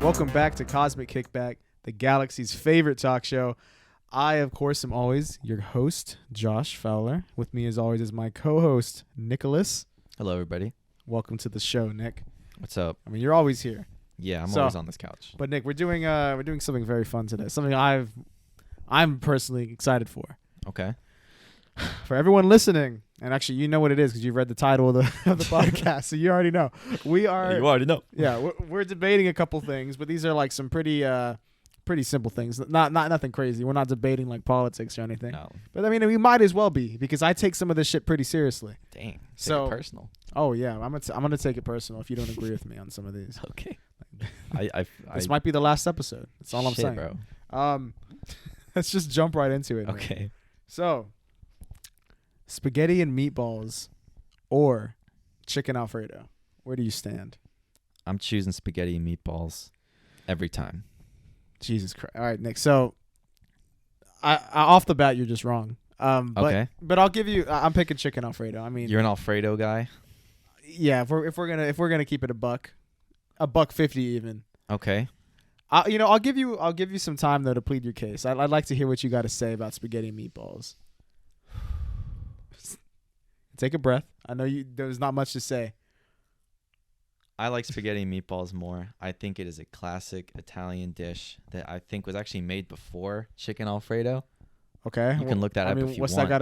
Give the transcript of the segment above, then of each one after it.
Welcome back to Cosmic Kickback, the galaxy's favorite talk show. I, of course, am always your host, Josh Fowler. With me, as always, is my co-host, Nicholas. Hello, everybody. Welcome to the show, Nick. What's up? I mean, you're always here. Yeah, I'm always on this couch. But Nick, we're doing something very fun today. Something I'm personally excited for. Okay. For everyone listening, and actually, you know what it is because you've read the title of the podcast, so you already know. You already know. Yeah, we're debating a couple things, but these are like some pretty simple things. Not nothing crazy. We're not debating like politics or anything. No. But I mean, we might as well be because I take some of this shit pretty seriously. Dang. So personal. Oh yeah, I'm gonna take it personal if you don't agree with me on some of these. Okay. This might be the last episode. That's all I'm saying, bro. Let's just jump right into it. Okay. Man. So, spaghetti and meatballs, or chicken Alfredo. Where do you stand? I'm choosing spaghetti and meatballs every time. Jesus Christ! All right, Nick. So, I off the bat, you're just wrong. Okay. But I'll give you. I'm picking chicken Alfredo. I mean, You're an Alfredo guy. Yeah. If we're gonna keep it $1.50 even. Okay. I'll give you some time though to plead your case. I'd like to hear what you got to say about spaghetti and meatballs. Take a breath. I know there's not much to say. I like spaghetti and meatballs more. I think it is a classic Italian dish that I think was actually made before chicken Alfredo. Okay. You can look that up if you want. What's that got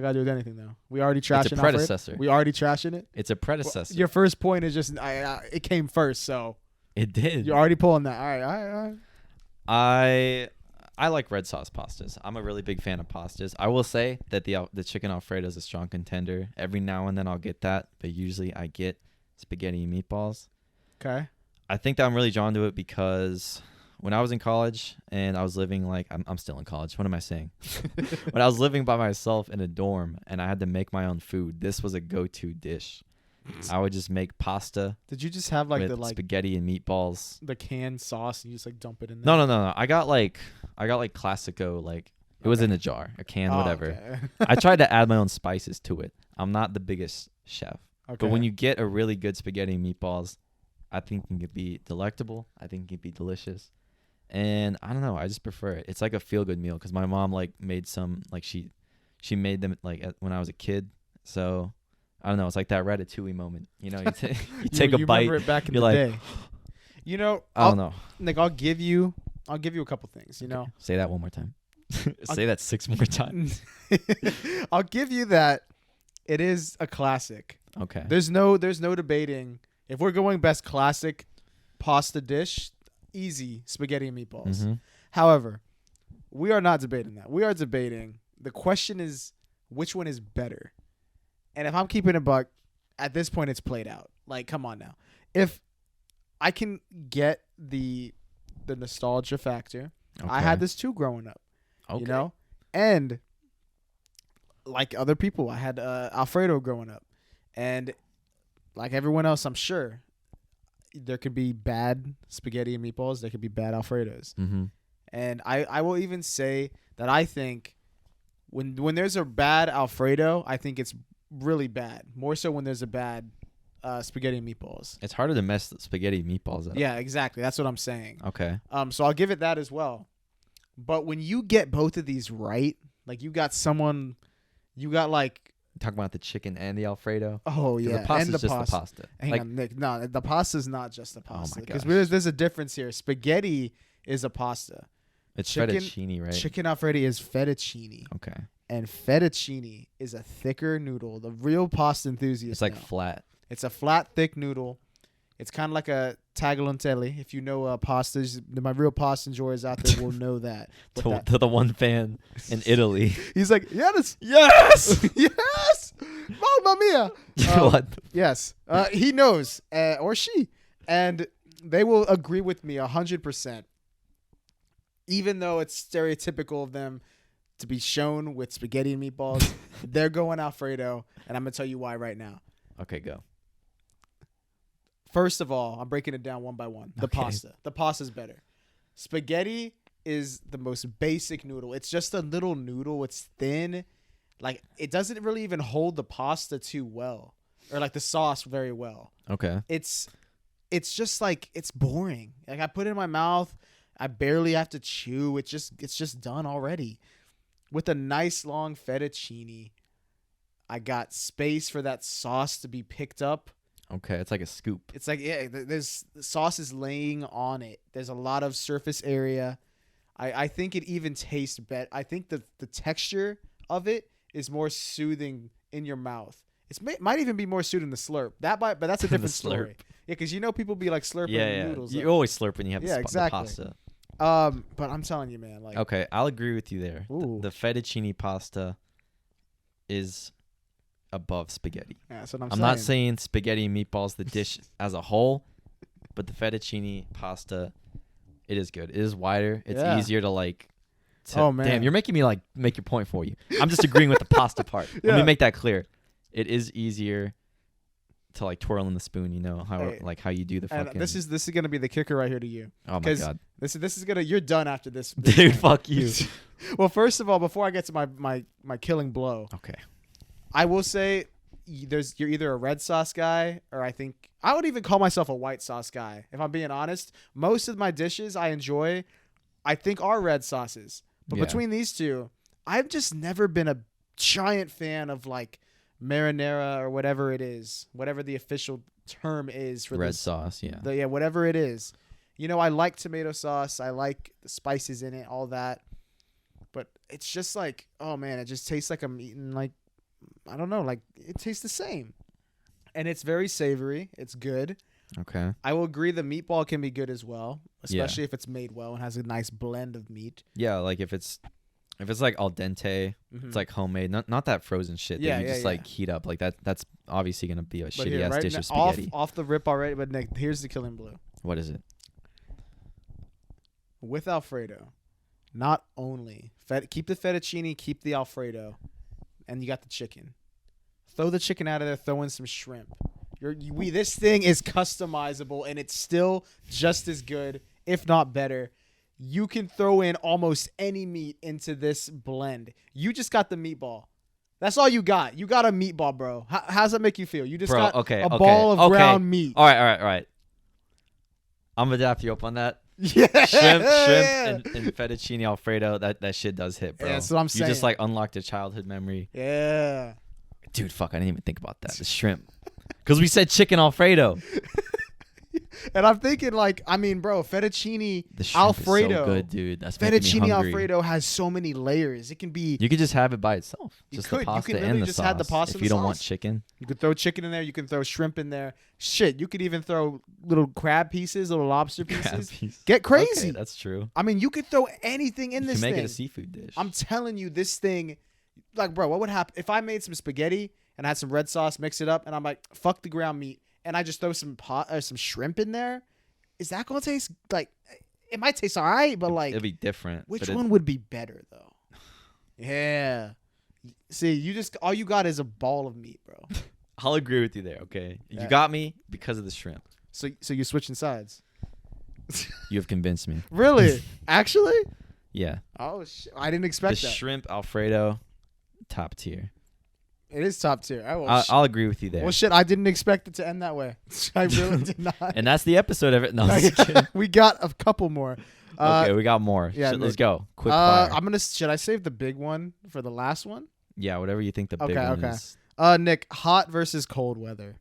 to do with anything though? We already trashing It's a predecessor. Alfredo? We already trashing it? It's a predecessor. Well, your first point is just it came first, so It did. you're already pulling that. All right. I like red sauce pastas. I'm a really big fan of pastas. I will say that the chicken Alfredo is a strong contender. Every now and then I'll get that, but usually I get spaghetti and meatballs. Okay. I think that I'm really drawn to it because when I was in college and I was living I'm still in college. What am I saying? When I was living by myself in a dorm and I had to make my own food, this was a go-to dish. I would just make pasta. Did you just have with spaghetti and meatballs? The canned sauce and you just dump it in there? No. I got Classico, it was in a jar, a can, whatever. Okay. I tried to add my own spices to it. I'm not the biggest chef. Okay. But when you get a really good spaghetti and meatballs, I think it can be delectable. I think it can be delicious. And I don't know, I just prefer it. It's like a feel-good meal because my mom made some, she made them when I was a kid. So I don't know. It's like that Ratatouille moment. You take a bite. Remember it back in you're the like, day. I don't know. Nick, I'll give you a couple things. Okay. Say that one more time. Say that 6 more times. I'll give you that. It is a classic. Okay. There's no debating. If we're going best classic pasta dish, easy spaghetti and meatballs. Mm-hmm. However, we are not debating that. We are debating. The question is, which one is better? And if I'm keeping it buck, at this point it's played out. Come on now. If I can get the nostalgia factor, Okay. I had this too growing up. Okay. And like other people, I had Alfredo growing up, and like everyone else, I'm sure there could be bad spaghetti and meatballs. There could be bad Alfredos. Mm-hmm. And I will even say that I think when there's a bad Alfredo, I think it's really bad. More so when there's a bad spaghetti and meatballs. It's harder to mess the spaghetti and meatballs up. Yeah, exactly. That's what I'm saying. Okay. So I'll give it that as well. But when you get both of these right, you got Talking about the chicken and the Alfredo. Oh yeah, The pasta's and the just pasta. the pasta. Hang on, Nick. No, the pasta's not just the pasta. my Because gosh. there's a difference here. Spaghetti is a pasta. It's Chicken- fettuccine, right? Chicken Alfredo is fettuccine. Okay. And fettuccine is a thicker noodle. The real pasta enthusiasts It's know. flat. It's a flat, thick noodle. It's kind of like a tagliatelle. If you know pastas, my real pasta enjoyers out there will know that. To the one fan in Italy. He's like, yes, Yes! yes, mamma mia. What? Yes, he knows, or she, and they will agree with me 100%. Even though it's stereotypical of them to be shown with spaghetti and meatballs, they're going Alfredo, and I'm gonna tell you why right now. Okay, go. First of all, I'm breaking it down one by one. The pasta. The pasta's better. Spaghetti is the most basic noodle. It's just a little noodle. It's thin. It doesn't really even hold the pasta too well. Or the sauce very well. Okay. It's it's just like it's boring. Like I put it in my mouth, I barely have to chew. It's just done already. With a nice long fettuccine, I got space for that sauce to be picked up. Okay, it's like a scoop. It's like there's the sauce is laying on it. There's a lot of surface area. I think it even tastes better. I think the texture of it is more soothing in your mouth. Might even be more soothing the slurp. But that's a different story. Yeah, because people be like slurping noodles. You always slurp when you have the pasta. But I'm telling you, man. Like, okay, I'll agree with you there. The fettuccine pasta is above spaghetti. Yeah, that's what I'm saying. I'm not saying spaghetti meatballs the dish as a whole, but the fettuccine pasta, it is good. It is wider. It's easier to like. Oh man! Damn, you're making me like make your point for you. I'm just agreeing with the pasta part. Let me make that clear. It is easier to like twirl in the spoon. You know how you do the fucking. And this is gonna be the kicker right here to you. Oh my god! This is gonna. You're done after this. Dude, fuck you. Well, first of all, before I get to my killing blow. Okay. I will say you're either a red sauce guy or I think I would even call myself a white sauce guy. If I'm being honest, most of my dishes I enjoy, I think are red sauces. But between these two, I've just never been a giant fan of like marinara or whatever it is, whatever the official term is for red sauce. Yeah. Whatever it is. I like tomato sauce. I like the spices in it, all that. But it's just like, oh man, it just tastes like I'm eating like, I don't know, like it tastes the same. And it's very savory. It's good. Okay. I will agree the meatball can be good as well, especially if it's made well and has a nice blend of meat. Yeah, like if it's like al dente, it's like homemade, not that frozen shit that you just like heat up. Like that's obviously going to be a shitty ass dish of spaghetti. Off the rip already, but Nick, here's the killing blow. What is it? With Alfredo, not only keep the fettuccine, keep the Alfredo, and you got the chicken. Throw the chicken out of there, throw in some shrimp. This thing is customizable, and it's still just as good, if not better. You can throw in almost any meat into this blend. You just got the meatball. That's all you got. You got a meatball, bro. How's that make you feel? You just got a ball of ground meat. All right. I'm going to dap you up on that. Yeah. Shrimp and fettuccine Alfredo, that shit does hit, bro. Yeah, that's what I'm saying. You just like unlocked a childhood memory. Yeah. Dude, fuck, I didn't even think about that. The shrimp. Because we said chicken Alfredo. And I'm thinking bro, fettuccine Alfredo. Is so good, dude. That's fettuccine Alfredo has so many layers. It can be. You could just have it by itself. You just could. the pasta You could and literally the just sauce. have the pasta if and you the don't want sauce. chicken. You could throw chicken in there. You can throw shrimp in there. Shit, you could even throw little crab pieces, little lobster pieces. Get crazy. Okay, that's true. I mean, you could throw anything in this thing. You can make thing. it a seafood dish. I'm telling you, this thing, like, bro, what would happen if I made some spaghetti and I had some red sauce, mix it up, and I'm like, fuck the ground meat, and I just throw some shrimp in there? Is that gonna taste like? It might taste all right, but like, it'll be different. Which one would be better though? Yeah. See, all you got is a ball of meat, bro. I'll agree with you there. Okay, you got me because of the shrimp. So you're switching sides. You have convinced me. Really? Actually? Yeah. Oh shit! I didn't expect that. The shrimp Alfredo, top tier. It is top tier. I'll agree with you there. Well, shit, I didn't expect it to end that way. I really did not. And that's the episode of it. No, I'm just kidding. We got a couple more. Okay, we got more. Yeah, let's go. Quick fire. Should I save the big one for the last one? Yeah, whatever you think the big one is. Nick, hot versus cold weather.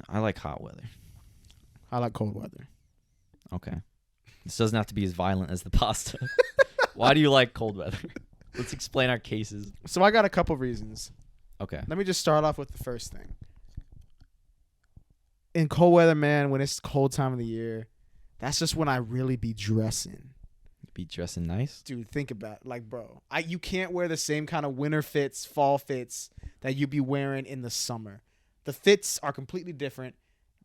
I like hot weather. I like cold weather. Okay. This doesn't have to be as violent as the pasta. Why do you like cold weather? Let's explain our cases. So I got a couple reasons. Okay. Let me just start off with the first thing. In cold weather, man, when it's cold time of the year, that's just when I really be dressing. Be dressing nice? Dude, think about it. Like, bro, you can't wear the same kind of winter fits, fall fits that you be wearing in the summer. The fits are completely different,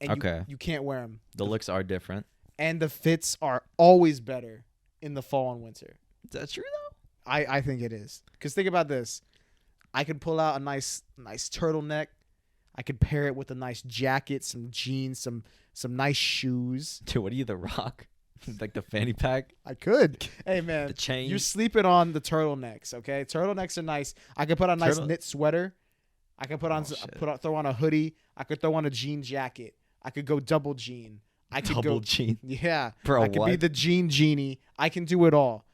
and you can't wear them. The looks are different. And the fits are always better in the fall and winter. Is that true, though? I think it is. Because think about this. I could pull out a nice turtleneck. I could pair it with a nice jacket, some jeans, some nice shoes. Dude, what are you, The Rock? Like the fanny pack? I could. Hey, man. The chain. You're sleeping on the turtlenecks, okay? Turtlenecks are nice. I could put on a nice knit sweater. I could put on shit. throw on a hoodie. I could throw on a jean jacket. I could go double jean. I could Double go jean. Yeah. Bro, I could be what? the jean genie. I can do it all.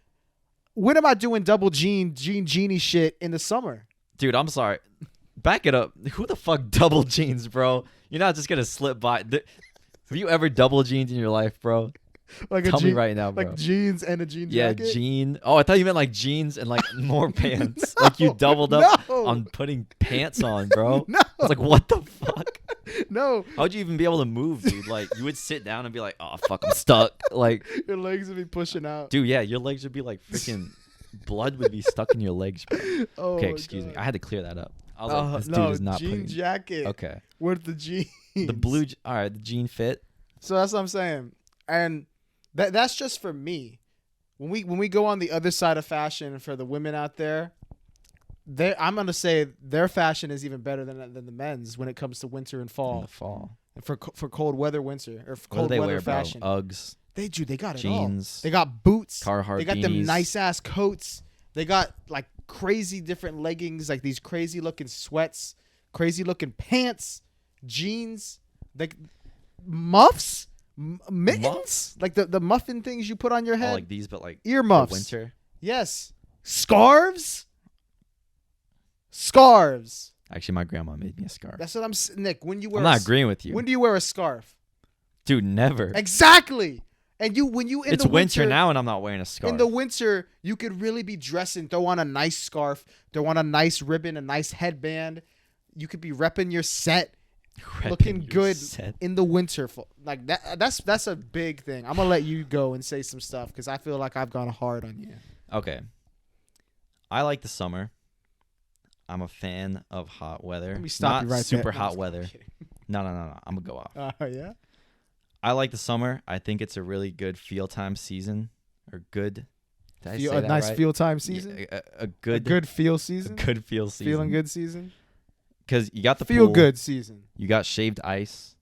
When am I doing double jean genie shit in the summer? Dude, I'm sorry. Back it up. Who the fuck double jeans, bro? You're not just gonna slip by. Have you ever double jeans in your life, bro? Like Tell me right now, bro. Like jeans and a jean Yeah, jacket? jean. Oh, I thought you meant like jeans and like more pants. Like you doubled up No. on putting pants on, bro. No. I was like, what the fuck? No. How'd you even be able to move, dude? Like you would sit down and be like, oh fuck, I'm stuck. Like, Your legs would be pushing out. dude, yeah, your legs would be like freaking blood would be stuck in your legs, bro. Oh Okay, my excuse me. God. I had to clear that up. I was like, this no, dude is not jean putting. jacket. Okay. With the jeans. The blue. All right, the jean fit. So that's what I'm saying. And that's just for me. When we go on the other side of fashion for the women out there, I'm gonna say their fashion is even better than the men's when it comes to winter and In fall. the fall. For cold weather winter or What do cold they weather wear, bro? fashion. Uggs, They got it jeans. all. They got boots. Carhartt They got them beanies. nice ass coats. They got like crazy different leggings, like these crazy looking sweats, crazy looking pants, jeans, like muffs, mittens, Muffs? like the muffin things you put on your Oh, head. like these, but like Earmuffs. for winter. Yes, scarves. Scarves. Actually, my grandma made me a scarf. That's what Nick. When you wear, I'm not agreeing with you, When do you wear a scarf? dude. Never. Exactly. And when you in It's the winter now, and I'm not wearing a scarf. In the winter, you could really be dressing. Throw on a nice scarf. Throw on a nice ribbon, a nice headband. You could be repping your set, Repping looking your good set. in the winter. Like that. That's a big thing. I'm gonna let you go and say some stuff because I feel like I've gone hard on you. Okay. I like the summer. I'm a fan of hot weather. Let me stop Not you right super there. hot weather. No. I'm gonna go off. Yeah. I like the summer. I think it's a really good feel time season, or good. Did I say A that nice right? feel time season. Yeah, a A good, good feel a season. good feel season. Feeling good season. Because you got the Feel pool, good season. You got shaved ice.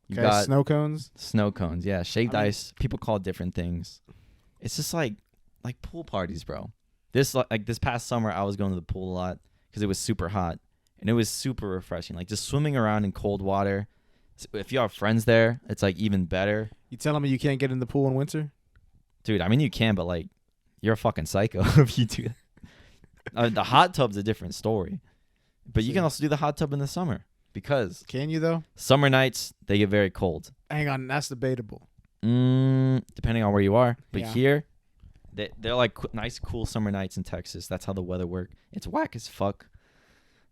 You Okay, got snow cones. snow cones. Yeah, shaved I mean- ice. People call it different things. It's just like pool parties, bro. This past summer, I was going to the pool a lot because it was super hot and it was super refreshing. Like just swimming around in cold water. If you have friends there, it's like even better. You telling me you can't get in the pool in winter? Dude, I mean you can, but like you're a fucking psycho if you do that. The hot tub's a different story. But you can also do the hot tub in the summer because Can you though? summer nights, they get very cold. Hang on, that's debatable. Depending on where you are. But Yeah. here, they're like nice, cool summer nights in Texas. That's how the weather works. It's whack as fuck.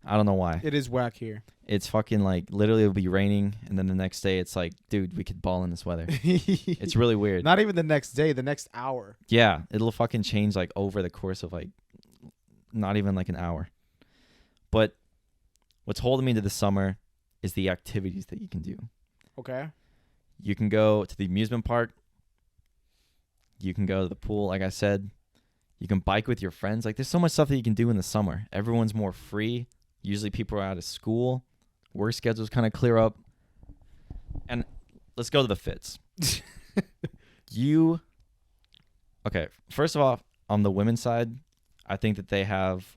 I don't know why. It is whack here. It's fucking like literally it'll be raining, and then the next day it's like, dude, we could ball in this weather. It's really weird. Not even the next day, the next hour. Yeah, it'll fucking change like over the course of like not even like an hour. But what's holding me to the summer is the activities that you can do. Okay. You can go to the amusement park. You can go to the pool, like I said. You can bike with your friends. Like there's so much stuff that you can do in the summer. Everyone's more free. Usually people are out of school. Work schedules kind of clear up. And let's go to the fits. Okay, first of all, on the women's side, I think that they have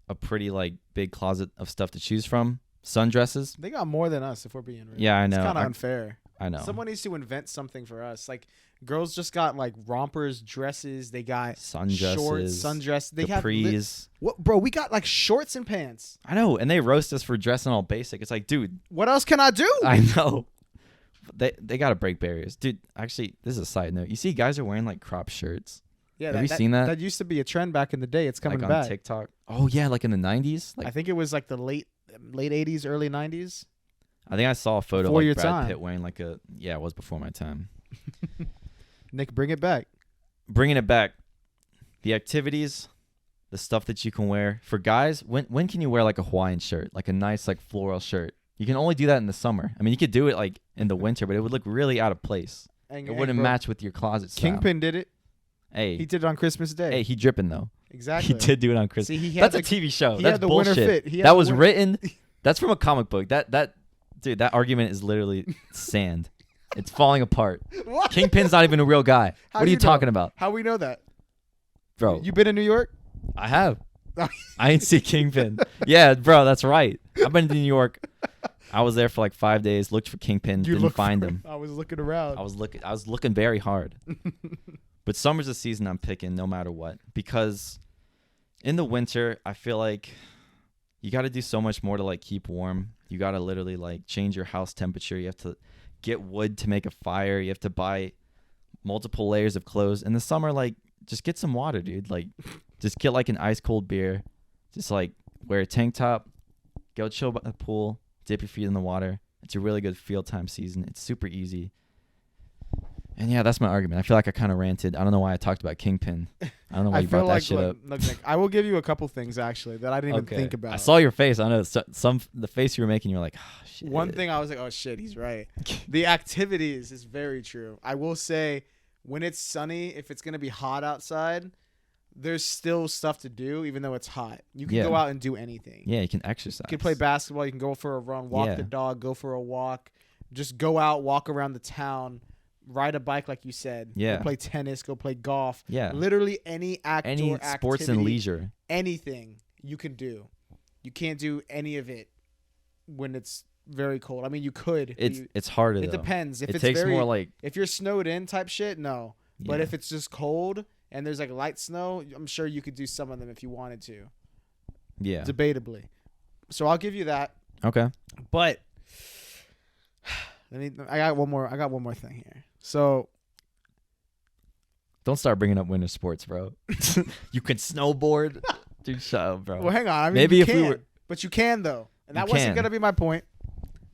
a pretty like big closet of stuff to choose from. Sundresses. They got more than us, if we're being real. Yeah, I know. It's kind of I- unfair. I know. Someone needs to invent something for us. Like girls just got like rompers, dresses. They got Sundresses. shorts, sundress. They have capris. what, bro? We got like shorts and pants. I know, and they roast us for dressing all basic. It's like, dude, What else can I do? I know. They got to break barriers. Dude, actually, this is a side note. You see guys are wearing like crop shirts. Yeah, Have you seen that? That used to be a trend back in the day. It's coming like on back. TikTok. Oh, yeah, like in the 90s. Like I think it was like the late 80s, early 90s. I think I saw a photo Before of your like Brad time. Pitt wearing like a it was before my time. Nick, bring it back. Bringing it back. The activities, the stuff that you can wear. For guys, when can you wear like a Hawaiian shirt? Like a nice like floral shirt? You can only do that in the summer. I mean, you could do it like in the winter, but it would look really out of place. It wouldn't match with your closet style. Kingpin did it. Hey, He did it on Christmas Day. hey, he dripping though. Exactly. He did do it on Christmas. See, he had That's a the- TV show. he That's had the winter bullshit. fit. He had That the was winter- written. That's from a comic book. Dude, that argument is literally sand. It's falling apart. What? Kingpin's not even a real guy. How What are do you you know? talking about, How we know that? bro? You been in New York? I have. I ain't see Kingpin. Yeah, bro, that's right. I've been to New York. I was there for like 5 days. Looked for Kingpin. Didn't find him. I was looking around. I was looking very hard. But summer's the season I'm picking no matter what, because in the winter I feel like you got to do so much more to like keep warm. You got to literally like change your house temperature. You have to get wood to make a fire. You have to buy multiple layers of clothes. In the summer, like, just get some water, dude. Like, just get like an ice cold beer. Just like wear a tank top, go chill by the pool, dip your feet in the water. It's a really good field time season. It's super easy. And yeah, that's my argument. I feel like I kind of ranted. I don't know why I talked about Kingpin. I don't know why you brought that shit up. Look, Nick, I will give you a couple things actually that I didn't even think about. I saw your face. I know the face you were making. You're like, oh shit. One thing I was like, oh shit, he's right. The activities is very true. I will say, when it's sunny, if it's gonna be hot outside, there's still stuff to do, even though it's hot. You can go out and do anything. Yeah, you can exercise. You can play basketball. You can go for a run, walk the dog, go for a walk, just go out, walk around the town. Ride a bike, like you said. Yeah. Go play tennis. Go play golf. Yeah. Literally any any sports and leisure. Anything you can do. You can't do any of it when it's very cold. I mean, you could. It's harder. It depends. If it it's takes more like. If you're snowed in type shit, no. Yeah. But if it's just cold and there's like light snow, I'm sure you could do some of them if you wanted to. Yeah. Debatably. So I'll give you that. Okay. But I got one more thing here. So don't start bringing up winter sports, bro. You can snowboard. Dude, shut up, bro. Well, hang on. I mean, maybe you if can, we were, but you can though, and that wasn't gonna be my point.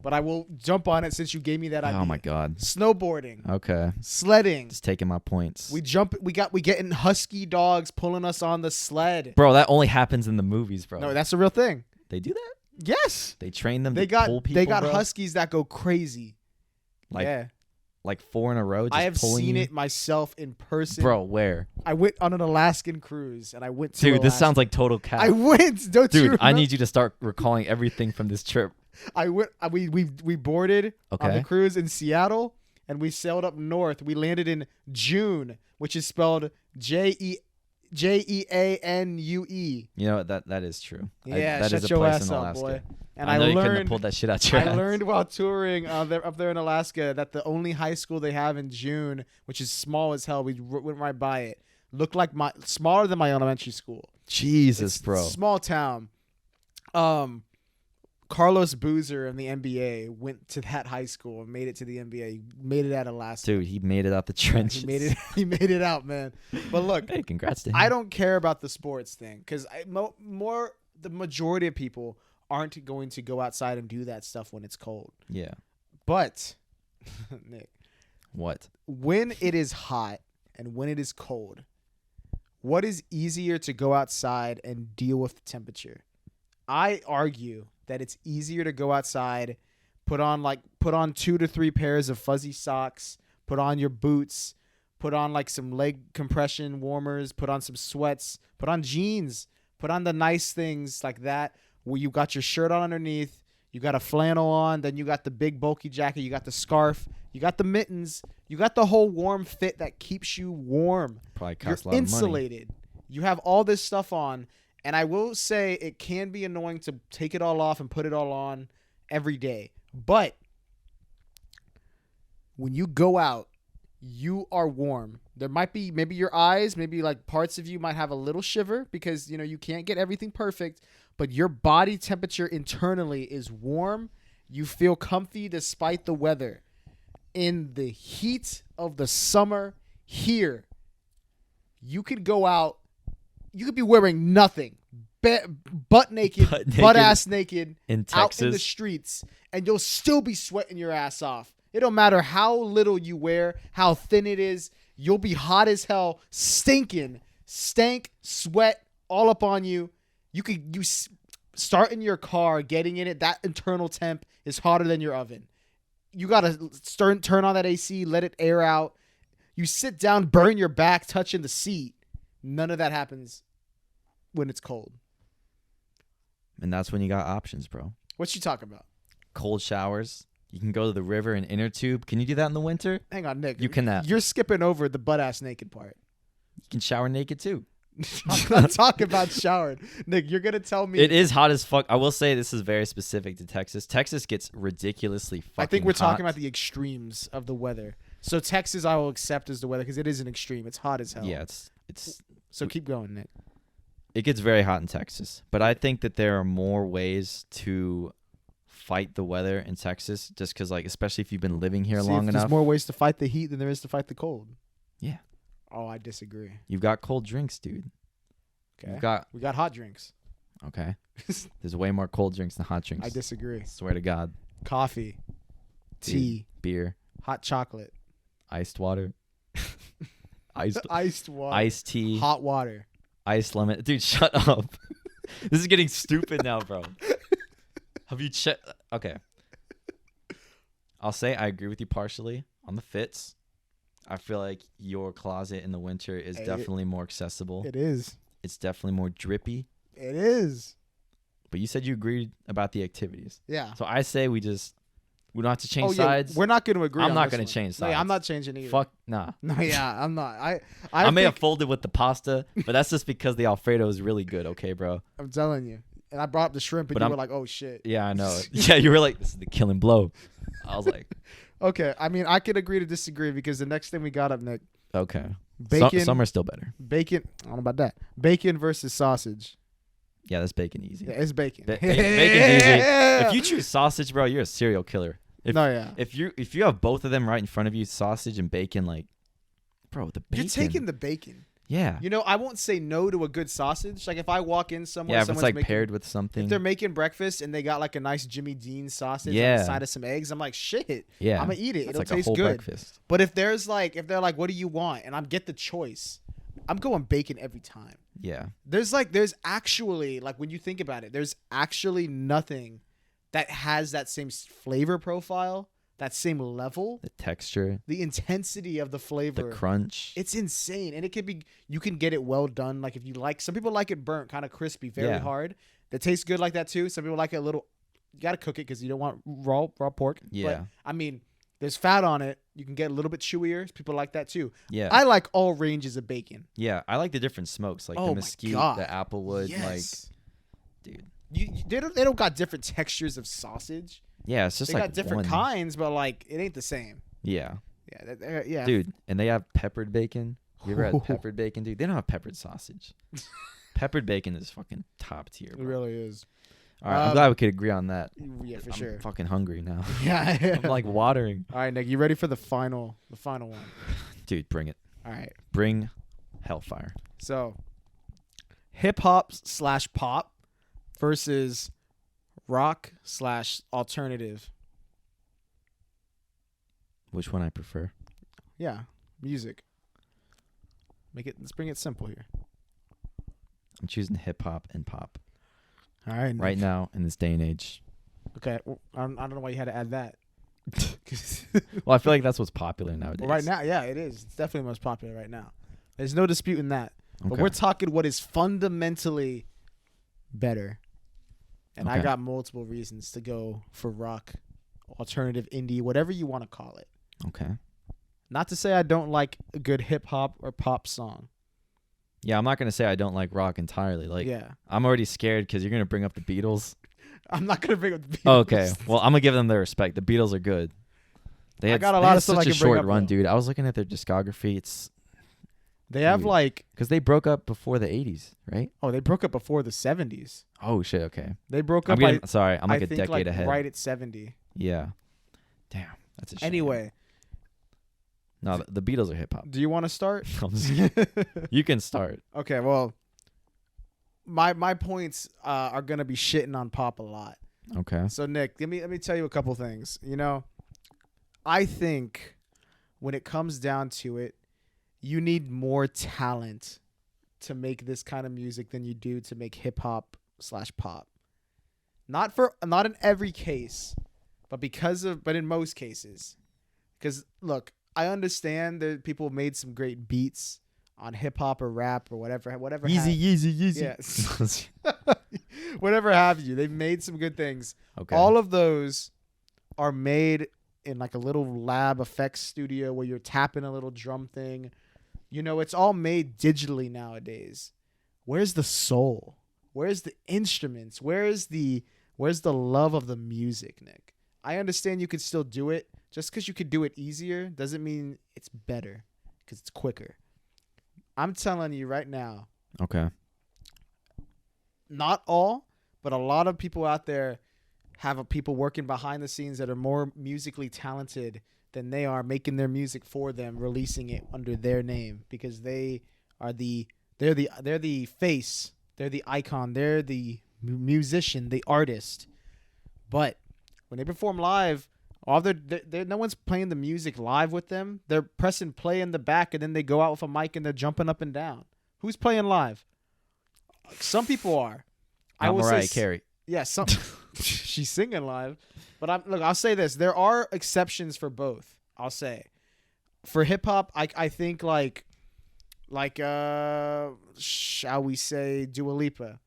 But I will jump on it since you gave me that idea. Oh my god. Snowboarding. Okay. Sledding. Just taking my points. We getting husky dogs pulling us on the sled. Bro, that only happens in the movies, bro. No, that's a real thing. They do that? Yes. They train them to pull people, They got bro? huskies that go crazy. Like 4 in a row. Just I have pulling seen you? it myself in person. Bro, where? I went on an Alaskan cruise, and I went to Dude, Alaska. this sounds like total cap. I went. Don't you Dude, remember? I need you to start recalling everything from this trip. I went. We boarded on the cruise in Seattle, and we sailed up north. We landed in June, which is spelled Jeanue. You know that is true. Yeah, that shut is a your place ass in up, Alaska. boy. And I know you couldn't have learned. pulled that shit out your ass. I learned while touring up there in Alaska that the only high school they have in June, which is small as hell, we went right by it, looked like smaller than my elementary school. Jesus, bro. Small town. Carlos Boozer in the NBA went to that high school and made it to the NBA. He made it out of Alaska. Dude, he made it out the trenches. He made it out, man. But look, hey, congrats to him. I don't care about the sports thing because the majority of people aren't going to go outside and do that stuff when it's cold. Yeah. But Nick, what? When it is hot and when it is cold, what is easier to go outside and deal with the temperature? I argue that it's easier to go outside, put on 2 to 3 pairs of fuzzy socks, put on your boots, put on like some leg compression warmers, put on some sweats, put on jeans, put on the nice things like that where you got your shirt on underneath, you got a flannel on, then you got the big bulky jacket, you got the scarf, you got the mittens, you got the whole warm fit that keeps you warm. Probably costs You're a lot insulated. of money. You have all this stuff on. And I will say it can be annoying to take it all off and put it all on every day. But when you go out, you are warm. There might be maybe your eyes, maybe like parts of you might have a little shiver because, you can't get everything perfect. But your body temperature internally is warm. You feel comfy despite the weather. In the heat of the summer here, you could go out. You could be wearing nothing, butt naked, butt ass naked, in out in the Texas. streets, and you'll still be sweating your ass off. It don't matter how little you wear, how thin it is. You'll be hot as hell, stank, sweat all up on you. You start in your car, getting in it. That internal temp is hotter than your oven. You gotta turn on that AC, let it air out. You sit down, burn your back, touching the seat. None of that happens when it's cold. And that's when you got options, bro. What you talking about? Cold showers. You can go to the river and inner tube. Can you do that in the winter? Hang on, Nick. You cannot. You're skipping over the butt ass naked part. You can shower naked too. I'm not talking about showered. Nick, you're gonna tell me It is hot as fuck. I will say this is very specific to Texas. Texas gets ridiculously fucking I think we're talking hot. about the extremes of the weather. So Texas, I will accept as the weather because it is an extreme. It's hot as hell. Yeah, it's So keep going, Nick. it gets very hot in Texas, but I think that there are more ways to fight the weather in Texas, just because, like, especially if you've been living here See, long if enough. there's more ways to fight the heat than there is to fight the cold. Yeah. Oh, I disagree. You've got cold drinks, dude. Okay. We got hot drinks. okay. There's way more cold drinks than hot drinks. I disagree. Swear to God. Coffee, Dude, tea, beer, hot chocolate, iced water, iced iced water, iced tea, hot water. iced lemon. Dude, shut up. This is getting stupid now, bro. Have you checked? Okay. I'll say I agree with you partially on the fits. I feel like your closet in the winter is definitely more accessible. It is. It's definitely more drippy. It is. But you said you agreed about the activities. Yeah. So I say we don't have to change sides. We're not going to agree. I'm on not this going one. to change No, sides. I'm not changing either. Fuck, nah. No, yeah, I'm not. I may think- have folded with the pasta, but that's just because the Alfredo is really good, okay, bro? I'm telling you. And I brought up the shrimp, and But you I'm- were like, "Oh shit." Yeah, I know. Yeah, you were like, this is the killing blow. I was like, Okay, I mean, I could agree to disagree because the next thing we got up, Nick, okay. bacon. Some are still better. Bacon. I don't know about that. Bacon versus sausage. Yeah, that's bacon easy. Yeah, it's bacon. Bacon's easy. If you choose sausage, bro, you're a serial killer. If you have both of them right in front of you, sausage and bacon, like, bro, the bacon. You're taking the bacon. Yeah. You know, I won't say no to a good sausage. Like if I walk in somewhere, Yeah, if it's someone's like making, paired with something. if they're making breakfast and they got like a nice Jimmy Dean sausage on Yeah. the side of some eggs, I'm like, shit. Yeah. I'm gonna eat it. It's It'll like a taste whole good. breakfast. But if they're like, what do you want? And I get the choice, I'm going bacon every time. Yeah. There's actually, like when you think about it, there's actually nothing that has that same flavor profile, that same level, The texture, the intensity of the flavor. the crunch. It's insane. And you can get it well done. Like if you like, some people like it burnt, kind of crispy, very hard. That tastes good like that too. Some people like it a little, you got to cook it because you don't want raw pork. Yeah. But, I mean, there's fat on it. You can get a little bit chewier. People like that too. Yeah. I like all ranges of bacon. Yeah. I like the different smokes, like Oh the my mesquite, God. the applewood. Yes. Like, dude. They don't got different textures of sausage. Yeah, it's just They like got different one. kinds, but like it ain't the same. Yeah. Yeah. Dude, and they have peppered bacon. You ever had peppered bacon, dude? They don't have peppered sausage. Peppered bacon is fucking top tier, It bro. really is. All right, I'm glad we could agree on that. Yeah, for I'm sure. fucking hungry now. Yeah. I'm like watering. All right, Nick, you ready for the final one? Dude, bring it. All right. Bring hellfire. So, hip hop / pop versus rock / alternative. Which one I prefer? Yeah, music. Let's bring it simple here. I'm choosing hip hop and pop. All right. Nick. Right now in this day and age. Okay. Well, I don't know why you had to add that. Well, I feel like that's what's popular nowadays. Well, right now, yeah, it is. It's definitely most popular right now. There's no disputing that. But Okay. we're talking what is fundamentally better. And I Okay. got multiple reasons to go for rock, alternative, indie, whatever you want to call it. Okay. Not to say I don't like a good hip hop or pop song. Yeah, I'm not gonna say I don't like rock entirely. Like, Yeah. I'm already scared because you're gonna bring up the Beatles. I'm not going to bring up the Beatles. Oh, okay. Well, I'm gonna give them their respect. The Beatles are good. They I had, got a they lot had of stuff I such a can bring short up, run, though. dude. I was looking at their discography. It's They have Dude. like, because they broke up before the 80s, right? they broke up before the 70s. Oh shit. Okay. They broke I'm up, getting, sorry. I'm like I a think decade like ahead. right at 70. Yeah. Damn. That's a shame. Anyway, No, the Beatles are hip hop. do you want to start? You can start. Okay, well, my points are gonna be shitting on pop a lot. Okay. So Nick, let me tell you a couple things. You know, I think when it comes down to it, you need more talent to make this kind of music than you do to make hip hop / pop. Not in every case, but in most cases. Because look, I understand that people made some great beats on hip hop or rap or whatever. Easy. Yes. Whatever have you. They've made some good things. Okay. All of those are made in like a little lab effects studio where you're tapping a little drum thing. You know, it's all made digitally nowadays. where's the soul? Where's the instruments? Where's the love of the music, Nick? I understand you could still do it. Just because you could do it easier doesn't mean it's better, because it's quicker. I'm telling you right now, Okay. not all, but a lot of people out there have people working behind the scenes that are more musically talented than they are, making their music for them, releasing it under their name, because they're the face, they're the icon, they're the musician, the artist. But when they perform live, no one's playing the music live with them. They're pressing play in the back, and then they go out with a mic and they're jumping up and down. Who's playing live? Some people are. Not Mariah Carey. Yeah, she's singing live. But I'll say this: there are exceptions for both. I'll say, for hip hop, I think like shall we say Dua Lipa?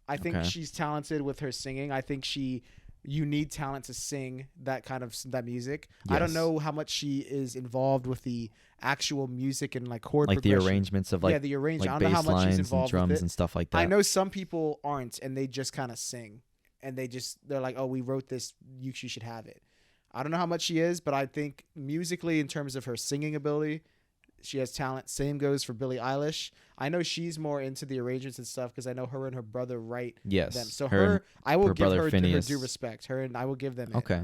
I think she's talented with her singing. I think you need talent to sing that music. Yes. I don't know how much she is involved with the actual music and like chord progression. The arrangements of the arrangement. I don't know how much she's involved and drums with it. And stuff like that. I know some people aren't, and they just kind of sing, and they're like, oh, we wrote this, you should have it. I don't know how much she is, but I think musically, in terms of her singing ability, she has talent. Same goes for Billie Eilish. I know she's more into the arrangements and stuff because I know her and her brother write them. So I will give her due respect. Her and I will give them it. Okay.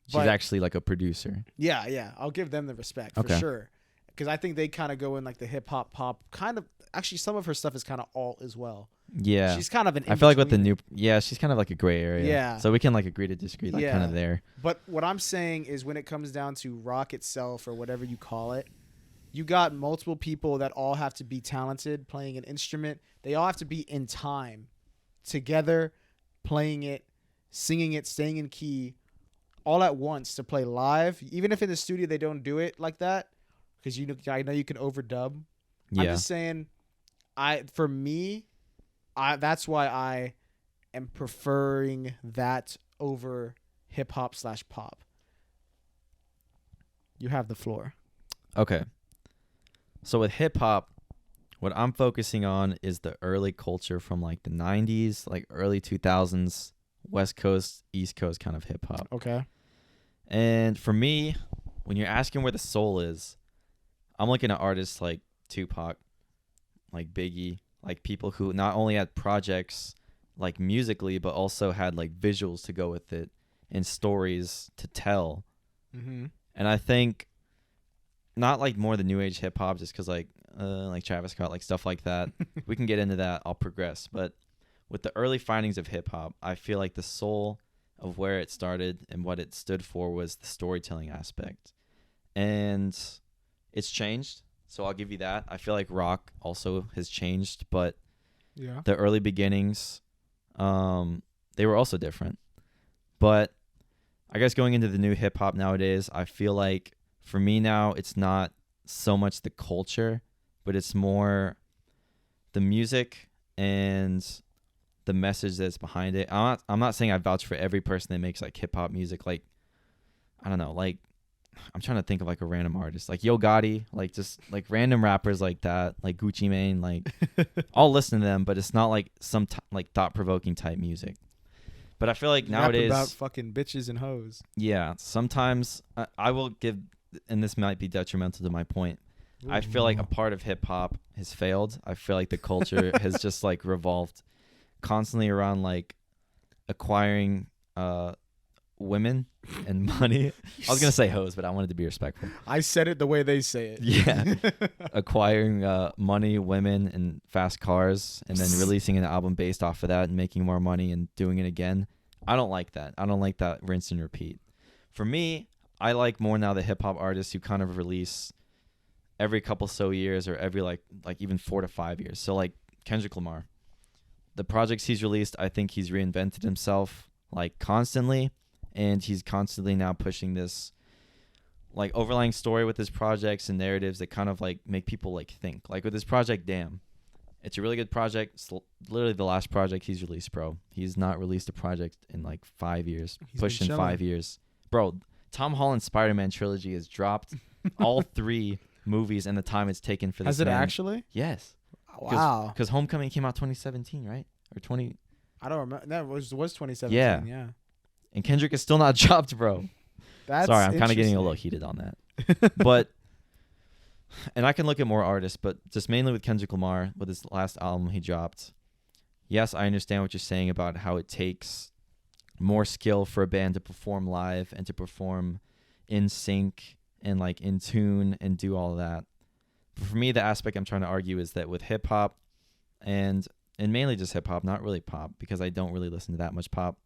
She's actually like a producer. Yeah. I'll give them the respect for sure. Because I think they kind of go in like the hip hop pop kind of. Actually, some of her stuff is kind of alt as well. Yeah. She's kind of an. I feel like with the new. Yeah, she's kind of like a gray area. Yeah. So we can like agree to disagree, like kind of there. But what I'm saying is, when it comes down to rock itself or whatever you call it, you got multiple people that all have to be talented playing an instrument. They all have to be in time together, playing it, singing it, staying in key, all at once to play live. Even if in the studio they don't do it like that, because I know you can overdub. Yeah. I'm just saying, that's why I am preferring that over hip hop / pop. You have the floor. Okay. So with hip hop, what I'm focusing on is the early culture from like the 90s, like early 2000s, West Coast, East Coast kind of hip hop. Okay. And for me, when you're asking where the soul is, I'm looking at artists like Tupac, like Biggie, like people who not only had projects like musically, but also had like visuals to go with it and stories to tell. Mm-hmm. And I think not like more the new age hip hop, just because like Travis Scott, like stuff like that. We can get into that. I'll progress. But with the early findings of hip hop, I feel like the soul of where it started and what it stood for was the storytelling aspect. And it's changed. So I'll give you that. I feel like rock also has changed, but the early beginnings, they were also different. But I guess going into the new hip hop nowadays, I feel like for me now, it's not so much the culture, but it's more the music and the message that's behind it. I'm not saying I vouch for every person that makes like hip hop music. Like, I don't know, like I'm trying to think of like a random artist, like Yo Gotti, like just like random rappers like that, like Gucci Mane, like I'll listen to them, but it's not like some like thought-provoking type music. But I feel like nowadays about fucking bitches and hoes. Yeah, sometimes I will give, and this might be detrimental to my point. Ooh, I feel like a part of hip hop has failed. I feel like the culture has just like revolved constantly around like acquiring women and money. I was gonna say hoes, but I wanted to be respectful. I said it the way they say it. Yeah. Acquiring money, women, and fast cars, and then releasing an album based off of that and making more money and doing it again. I don't like that. I don't like that rinse and repeat. For me, I like more now the hip hop artists who kind of release every couple so years or every like even 4 to 5 years. So like Kendrick Lamar, the projects he's released, I think he's reinvented himself like constantly. And he's constantly now pushing this like overlying story with his projects and narratives that kind of like make people like think. Like with his project, Damn. It's a really good project. It's literally the last project he's released, bro. He's not released a project in like 5 years. Pushing 5 years. Bro, Tom Holland's Spider-Man trilogy has dropped all 3 movies and the time it's taken for this. Has it actually? Yes. Wow. Because Homecoming came out 2017, right? Or 20. I don't remember. That was 2017. Yeah. Yeah. And Kendrick is still not dropped, bro. That's Sorry, I'm kind of getting a interesting. little heated on that. But, and I can look at more artists, but just mainly with Kendrick Lamar, with his last album he dropped. Yes, I understand what you're saying about how it takes more skill for a band to perform live and to perform in sync and like in tune and do all of that. But for me, the aspect I'm trying to argue is that with hip hop and mainly just hip hop, not really pop, because I don't really listen to that much pop.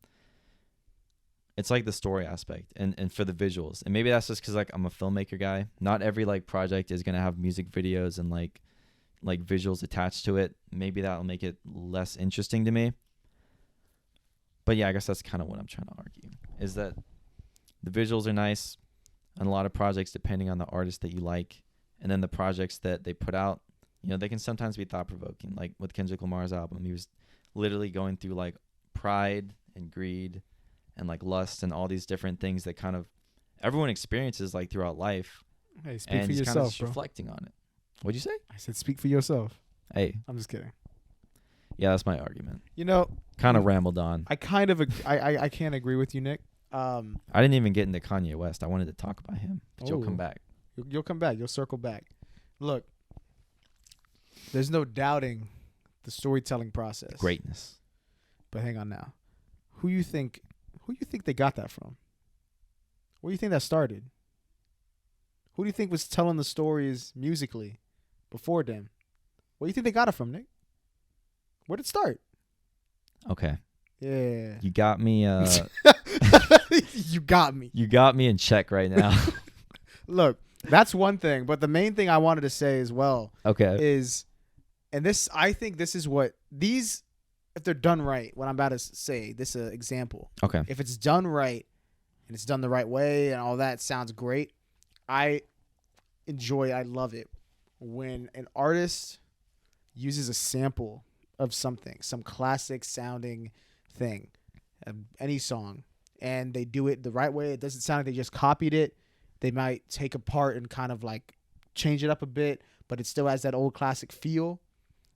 It's like the story aspect and for the visuals. And maybe that's just because like I'm a filmmaker guy. Not every like project is gonna have music videos and like visuals attached to it. Maybe that'll make it less interesting to me. But yeah, I guess that's kind of what I'm trying to argue, is that the visuals are nice on a lot of projects depending on the artist that you like. And then the projects that they put out, you know, they can sometimes be thought-provoking. Like with Kendrick Lamar's album, he was literally going through like pride and greed and like lust and all these different things that kind of everyone experiences like throughout life. Hey, speak and for he's kind yourself, of bro. reflecting on it. What'd you say? I said speak for yourself. Hey, I'm just kidding. yeah, that's my argument. You know, Kind of rambled on. I kind of I can't agree with you, Nick. I didn't even get into Kanye West. I wanted to talk about him, but you'll come Oh. back. You'll come back. You'll circle back. Look, there's no doubting the storytelling process. Greatness. But hang on now. Who you think they got that from? Where do you think that started? Who do you think was telling the stories musically before them? Where do you think they got it from, Nick? Where did it start? Okay. Yeah. You got me. You got me. You got me in check right now. Look, that's one thing. But the main thing I wanted to say as well Okay. is, and this, I think this is what these, if they're done right, what I'm about to say, this is an example. Okay. If it's done right and it's done the right way and all that sounds great, I love it when an artist uses a sample of something, some classic sounding thing, any song, and they do it the right way. It doesn't sound like they just copied it. They might take a part and kind of like change it up a bit, but it still has that old classic feel.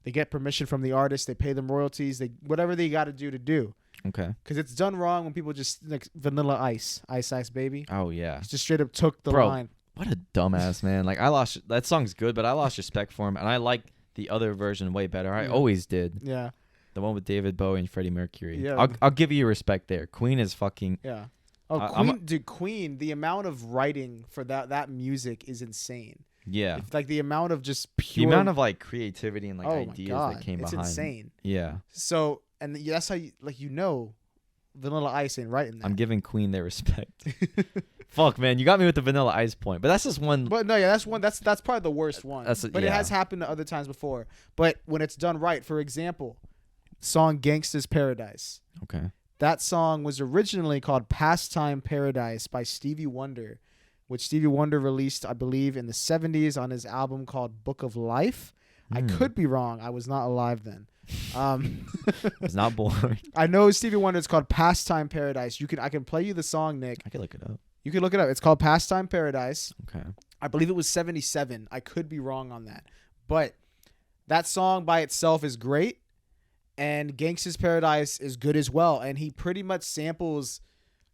They get permission from the artist. They pay them royalties. They whatever they got to do. Okay. Because it's done wrong when people just like Vanilla Ice, Ice Baby. Oh yeah. It's just straight up took the Bro, line. What a dumbass man. Like that song's good, but I lost respect for him, and I like the other version way better. I Yeah. always did. Yeah, The one with David Bowie and Freddie Mercury. Yeah. I'll give you respect there. Queen is fucking. yeah. Oh, I'm Queen. The amount of writing for that music is insane. Yeah. It's like the amount of just The pure. amount of like creativity and like oh my ideas God, that came it's behind. insane. Yeah. So, and that's how Vanilla Ice ain't writing that. I'm giving Queen their respect. Fuck, man, you got me with the Vanilla Ice point, but that's just one. But no, yeah, that's one. That's probably the worst one. But it yeah. has happened to other times before. But when it's done right, for example, song "Gangsta's Paradise." Okay. That song was originally called "Pastime Paradise" by Stevie Wonder, which Stevie Wonder released, I believe, in the 70s on his album called "Book of Life." I could be wrong. I was not alive then. It's not born. I know Stevie Wonder. It's called "Pastime Paradise." I can play you the song, Nick. I can look it up. You can look it up. It's called "Pastime Paradise." Okay. I believe it was 77. I could be wrong on that. But that song by itself is great. And Gangsta's Paradise is good as well. And he pretty much samples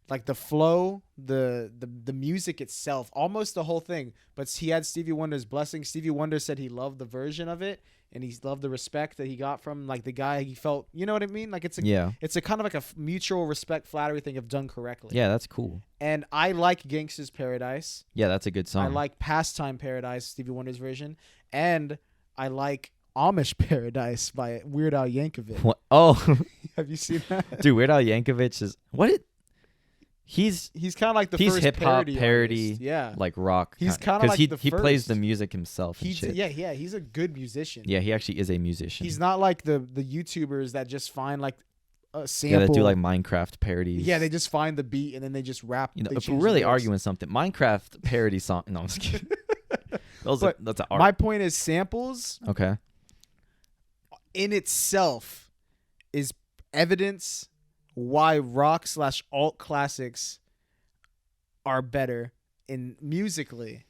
like the flow, the music itself, almost the whole thing. But he had Stevie Wonder's blessing. Stevie Wonder said he loved the version of it. And he loved the respect that he got from like the guy he felt, you know what I mean? Like it's a kind of like a mutual respect, flattery thing if done correctly. Yeah, that's cool. And I like Gangsta's Paradise. Yeah, that's a good song. I like Pastime Paradise, Stevie Wonder's version. And I like Amish Paradise by Weird Al Yankovic. What? Oh, Have you seen that? dude, Weird Al Yankovic is he's kind of like the he's first hip hop parody. artist. Yeah. Like rock. He's kinda like he the he plays first. the music himself and shit. Yeah, he's a good musician. Yeah, he actually is a musician. He's not like the YouTubers that just find like a sample. Yeah, they do like Minecraft parodies. Yeah, they just find the beat and then they just rap. You know, they if we're change really the lyrics. arguing something, Minecraft parody song. No, I'm just kidding. That's an art. My point is samples Okay. in itself is evidence why rock/alt classics are better in musically,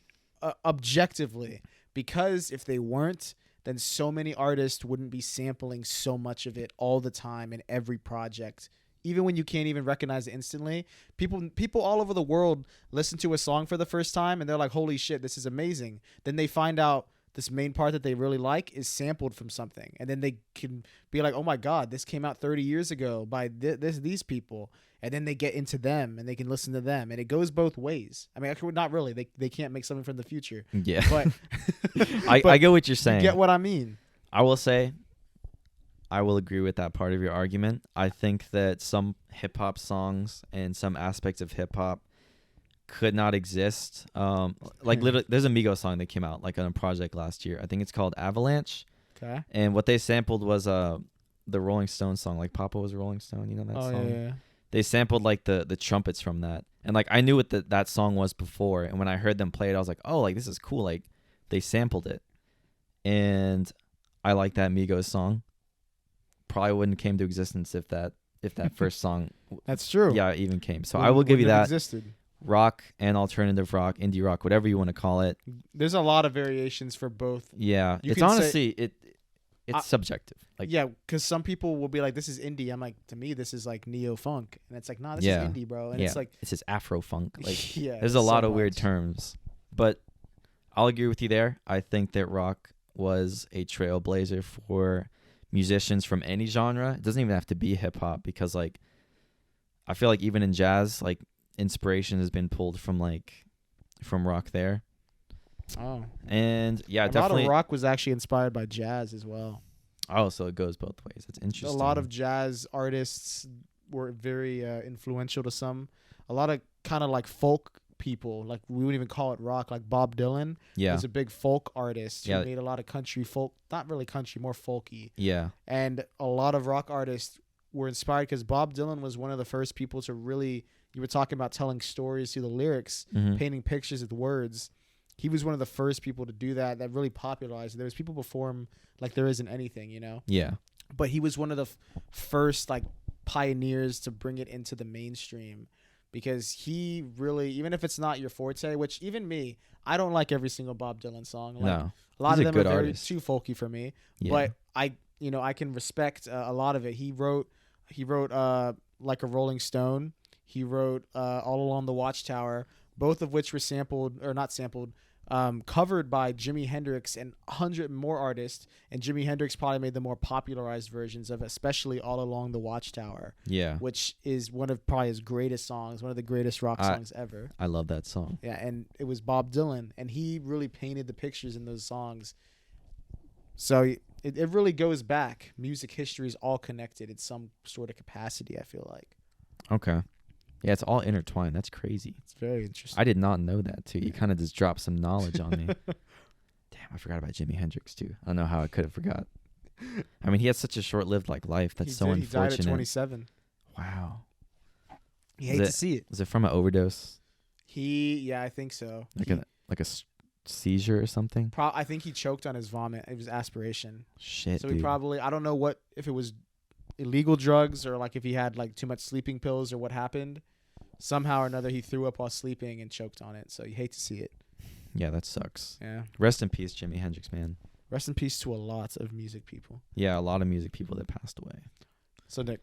objectively, because if they weren't, then so many artists wouldn't be sampling so much of it all the time in every project. Even when you can't even recognize it instantly, people all over the world listen to a song for the first time and they're like, "Holy shit, this is amazing." Then they find out this main part that they really like is sampled from something, and then they can be like, "Oh my god, this came out 30 years ago by these people." And then they get into them and they can listen to them, and it goes both ways. I mean, actually, not really. They can't make something from the future. Yeah, But I get what you're saying. You get what I mean? I will say, I will agree with that part of your argument. I think that some hip hop songs and some aspects of hip hop could not exist. Literally, there's a Migos song that came out like on a project last year. I think it's called Avalanche. Okay. And what they sampled was the Rolling Stones song, like Papa Was a Rolling Stone. You know that song? Yeah. They sampled like the trumpets from that, and like I knew what that song was before. And when I heard them play it, I was like, oh, like this is cool. Like they sampled it, and I like that Migos song. Probably wouldn't came to existence if that first song. That's true. Yeah, even came. So I will give you that. Existed. Rock and alternative rock, indie rock, whatever you want to call it. There's a lot of variations for both. Yeah, You it's can honestly it's subjective. Like yeah, because some people will be like, "This is indie." I'm like, to me, this is like neo funk, and it's like, "Nah, this is indie, bro." And it's like, it's just Afro funk. Like yeah, there's a lot so of weird much. terms, but I'll agree with you there. I think that rock was a trailblazer for musicians from any genre. It doesn't even have to be hip hop, because like I feel like even in jazz, like inspiration has been pulled from rock there. Oh, and yeah, a definitely lot of rock was actually inspired by jazz as well. Oh, so it goes both ways. It's interesting. A lot of jazz artists were very influential to some. A lot of kind of like folk people, like we wouldn't even call it rock, like Bob Dylan. Yeah, was a big folk artist who Yeah. made a lot of country folk, not really country, more folky. yeah, And a lot of rock artists were inspired because Bob Dylan was one of the first people to really, you were talking about telling stories through the lyrics, Mhm. painting pictures with words. He was one of the first people to do that really popularized. There was people before him like there isn't anything, you know? yeah, But he was one of the first like pioneers to bring it into the mainstream, because he really, even if it's not your forte, which even me, I don't like every single Bob Dylan song. Like, no, a lot He's of a them are good very artist. too folky for me. yeah, But I can respect a lot of it. He wrote like a Rolling Stone. He wrote All Along the Watchtower, both of which were covered by Jimi Hendrix and 100 more artists. And Jimi Hendrix probably made the more popularized versions of, especially All Along the Watchtower, yeah. which is one of probably his greatest songs, one of the greatest rock songs ever. I love that song. Yeah, and it was Bob Dylan, and he really painted the pictures in those songs. So it really goes back. Music history is all connected in some sort of capacity, I feel like. Okay. Yeah, it's all intertwined. That's crazy. It's very interesting. I did not know that too. You kind of just dropped some knowledge on me. Damn, I forgot about Jimi Hendrix too. I don't know how I could have forgot. I mean, he had such a short-lived life. That's so He died unfortunate. at 27. Wow. You hate to see it. Was it from an overdose? Yeah, I think so. Like a seizure or something? I think he choked on his vomit. It was aspiration. Shit, So dude. he probably, I don't know if it was illegal drugs or like if he had like too much sleeping pills or what happened. Somehow or another he threw up while sleeping and choked on it. So you hate to see it. Yeah, that sucks. Yeah. Rest in peace, Jimi Hendrix, man. Rest in peace to a lot of music people. Yeah, a lot of music people that passed away. So Nick,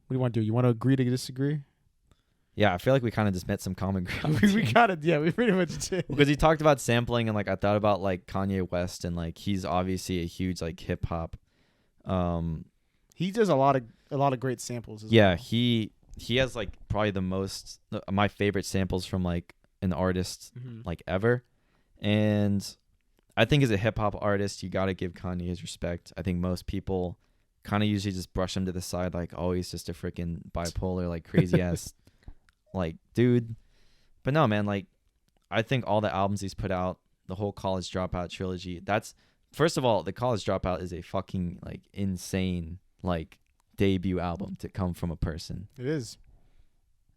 what do you want to do? You want to agree to disagree? Yeah, I feel like we kind of just met some common ground. we got it. Yeah, we pretty much did. Because he talked about sampling, and like I thought about like Kanye West, and like he's obviously a huge like hip hop. He does a lot of great samples as Yeah, well. he has like probably the most my favorite samples from like an artist like ever, and I think as a hip hop artist, you got to give Kanye his respect. I think most people kind of usually just brush him to the side, like, oh, he's just a freaking bipolar, like crazy ass, like dude. But no, man, like I think all the albums he's put out, the whole College Dropout trilogy, that's first of all, the College Dropout is a fucking like insane like debut album to come from a person. It is.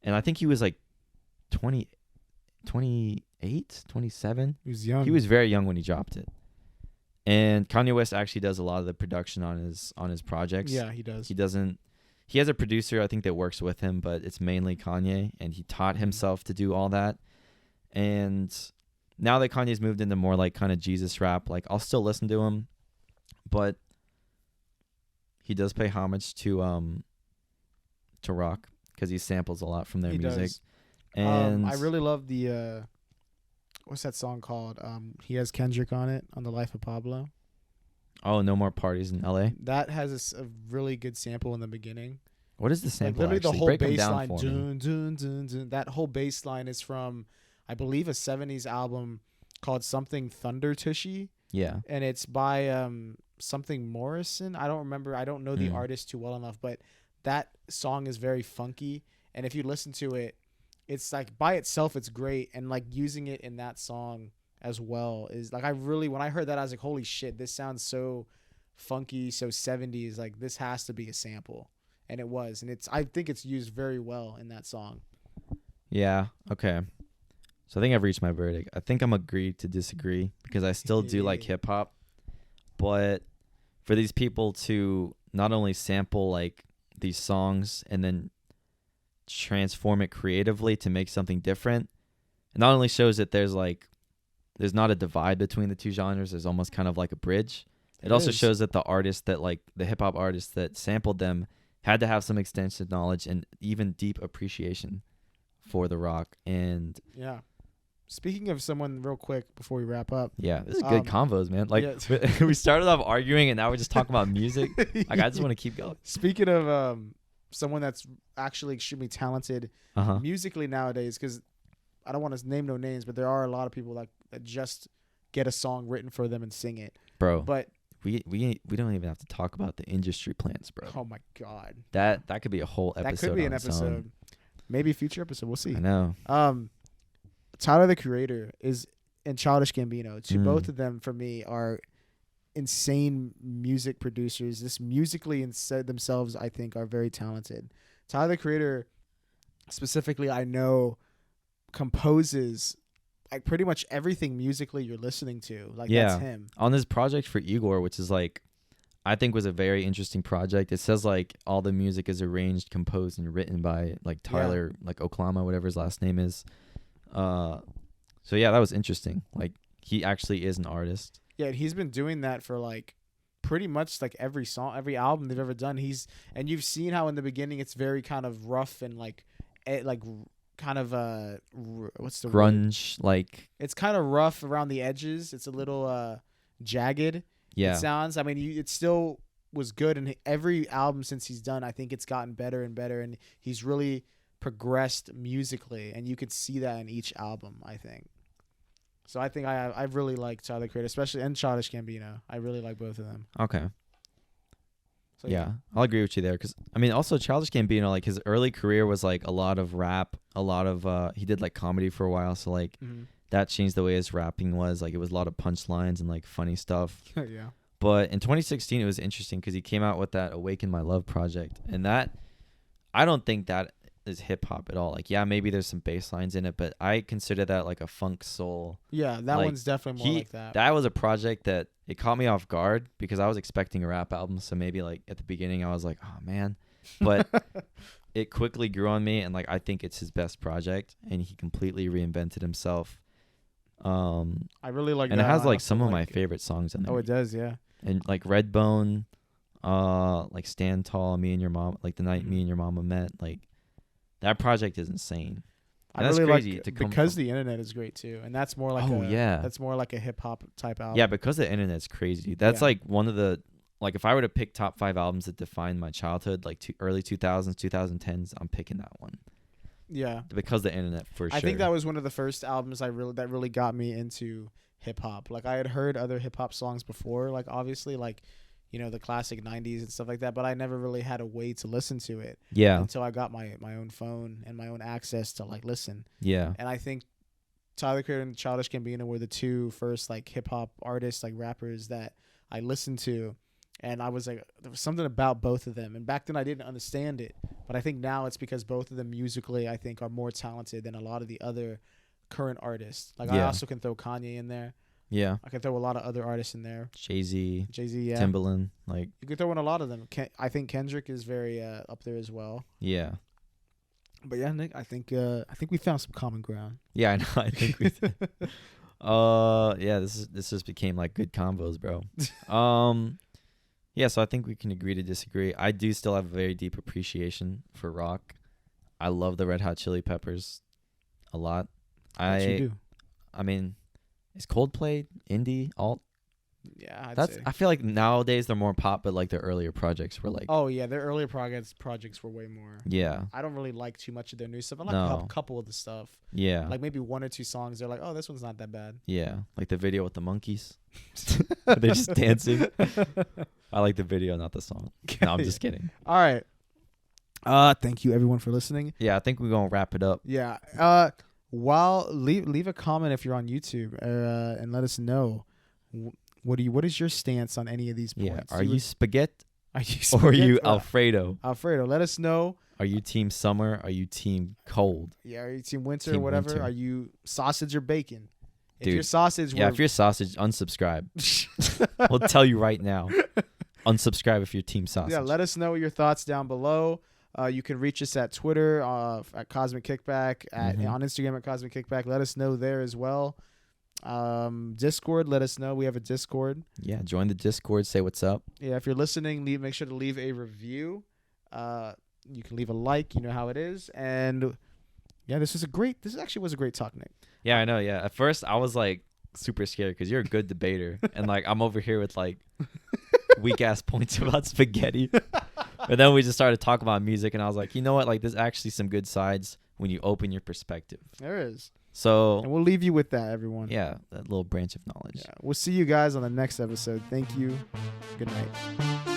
And I think he was like 28, 27. He was young. He was very young when he dropped it. And Kanye West actually does a lot of the production on his projects. Yeah, he does. He has a producer I think that works with him, but it's mainly Kanye, and he taught himself to do all that. And now that Kanye's moved into more like kind of Jesus rap, like I'll still listen to him, but he does pay homage to rock because he samples a lot from their He music. does. And I really love the what's that song called? He has Kendrick on it, on The Life of Pablo. oh, No More Parties in LA. That has a really good sample in the beginning. What is the Like sample? literally the actually? whole Break 'em bass down line, for me. dun, dun, dun, dun, that whole bass line is from, I believe, a 70s album called something Thunder Tushy, Yeah. and it's by something Morrison. I don't remember. I don't know the Mm. artist too well enough, but that song is very funky, and if you listen to it, it's like by itself it's great, and like using it in that song as well is like, I really, when I heard that I was like, holy shit, this sounds so funky, so 70s, like this has to be a sample. And it was, and I think it's used very well in that song. Yeah. Okay. So I think I've reached my verdict. I think I'm agreed to disagree because I still do like hip hop, but for these people to not only sample like these songs and then transform it creatively to make something different, it not only shows that there's not a divide between the two genres, there's almost kind of like a bridge. It also shows that the artist that like the hip hop artist that sampled them had to have some extensive knowledge and even deep appreciation for the rock. And Yeah. Speaking of someone, real quick before we wrap up. yeah, this is good convos, man. Like yeah. we started off arguing and now we're just talking about music. Like I just want to keep going. Speaking of someone that's actually extremely talented musically nowadays, because I don't want to name no names, but there are a lot of people that just get a song written for them and sing it. Bro, but we don't even have to talk about the industry plants, bro. Oh my god, that could be a whole episode. That could be an episode. Maybe a future episode. We'll see. I know. Tyler the Creator and Childish Gambino. Both of them for me are insane music producers. This musically themselves, I think, are very talented. Tyler the Creator, specifically, I know composes like pretty much everything musically you're listening to. Like that's him. On this project for Igor, which is like, I think was a very interesting project. It says like all the music is arranged, composed, and written by like Tyler, like Oklama, whatever his last name is. So yeah, that was interesting. Like he actually is an artist. Yeah, and he's been doing that for like pretty much like every song, every album they've ever done. And you've seen how in the beginning it's very kind of rough and like kind of what's the grunge word? Like it's kind of rough around the edges. It's a little jagged. Yeah, it sounds. I mean, it still was good, and every album since he's done, I think it's gotten better and better, and he's really progressed musically, and you could see that in each album, I think. So I think I really like Tyler the Creator, especially, and Childish Gambino. I really like both of them. Okay. So, yeah, I'll agree with you there, because I mean, also Childish Gambino, like his early career was like a lot of rap, a lot of he did like comedy for a while, so like that changed the way his rapping was. Like it was a lot of punchlines and like funny stuff. Yeah. But in 2016, it was interesting because he came out with that "Awaken My Love" project, and that I don't think that is hip hop at all. Like, yeah, maybe there's some bass lines in it, but I consider that like a funk soul. Yeah, that one's definitely more like that. That was a project that it caught me off guard because I was expecting a rap album. So maybe like at the beginning I was like, oh man, but it quickly grew on me, and like I think it's his best project, and he completely reinvented himself. I really like, and that. It has like some of my favorite songs in there. Oh, it does, yeah. And like Redbone, like Stand Tall, Me and Your Mom, like The Night Me and Your Mama Met, like that project is insane. And I really that's crazy like to come because from. the internet is great too, and that's more like that's more like a hip hop type album. Yeah, because the internet's crazy. That's like one of the, like if I were to pick top 5 albums that defined my childhood, like early 2000s, 2010s, I'm picking that one. Yeah, because the internet for sure. I think that was one of the first albums that really got me into hip hop. Like I had heard other hip hop songs before, like obviously like, you know, the classic 90s and stuff like that, but I never really had a way to listen to it. Yeah. Until I got my own phone and my own access to like listen. Yeah. And I think Tyler the Creator and Childish Gambino were the two first like hip hop artists, like rappers that I listened to. And I was like, there was something about both of them. And back then I didn't understand it. But I think now it's because both of them musically, I think, are more talented than a lot of the other current artists. Like I also can throw Kanye in there. Yeah. I can throw a lot of other artists in there. Jay-Z, yeah. Timbaland. Like you could throw in a lot of them. I think Kendrick is very up there as well. Yeah. But yeah, Nick, I think we found some common ground. Yeah, I know. I think we Yeah, this just became like good combos, bro. Yeah, so I think we can agree to disagree. I do still have a very deep appreciation for rock. I love the Red Hot Chili Peppers a lot. What you do? I mean, is Coldplay indie alt? Yeah, I'd That's say. I feel like nowadays they're more pop, but like their earlier projects were like, Oh yeah, their earlier projects were way more. yeah, I don't really like too much of their new stuff. I like No. a couple of the stuff. yeah, Like maybe one or two songs. They're like, oh, this one's not that bad. yeah, like the video with the monkeys. They're just dancing. I like the video, not the song. No, I'm just kidding. All right. Thank you everyone for listening. Yeah, I think we're gonna wrap it up. Yeah. While leave a comment if you're on YouTube, and let us know what is your stance on any of these Yeah, points. are you spaghetti are you or are you spaghetti? Alfredo? Alfredo, let us know. Are you team summer? Are you team cold? Yeah, are you team winter Team or whatever? winter. Are you sausage or bacon? If Dude, you're sausage, Yeah, if you're sausage, unsubscribe. We'll tell you right now. Unsubscribe if you're team sausage. yeah, let us know your thoughts down below. You can reach us at Twitter at Cosmic Kickback, Mhm. on Instagram at Cosmic Kickback. Let us know there as well. Discord, let us know. We have a Discord. Yeah, join the Discord. Say what's up. Yeah, if you're listening, make sure to leave a review. You can leave a like. You know how it is. And yeah, this actually was a great talk, Nick. Yeah, I know. Yeah, at first I was like super scared because you're a good debater, and like I'm over here with like weak ass points about spaghetti. But then we just started talking about music, and I was like, you know what? Like, there's actually some good sides when you open your perspective. There is. So And we'll leave you with that, everyone. yeah, that little branch of knowledge. Yeah. We'll see you guys on the next episode. Thank you. Good night.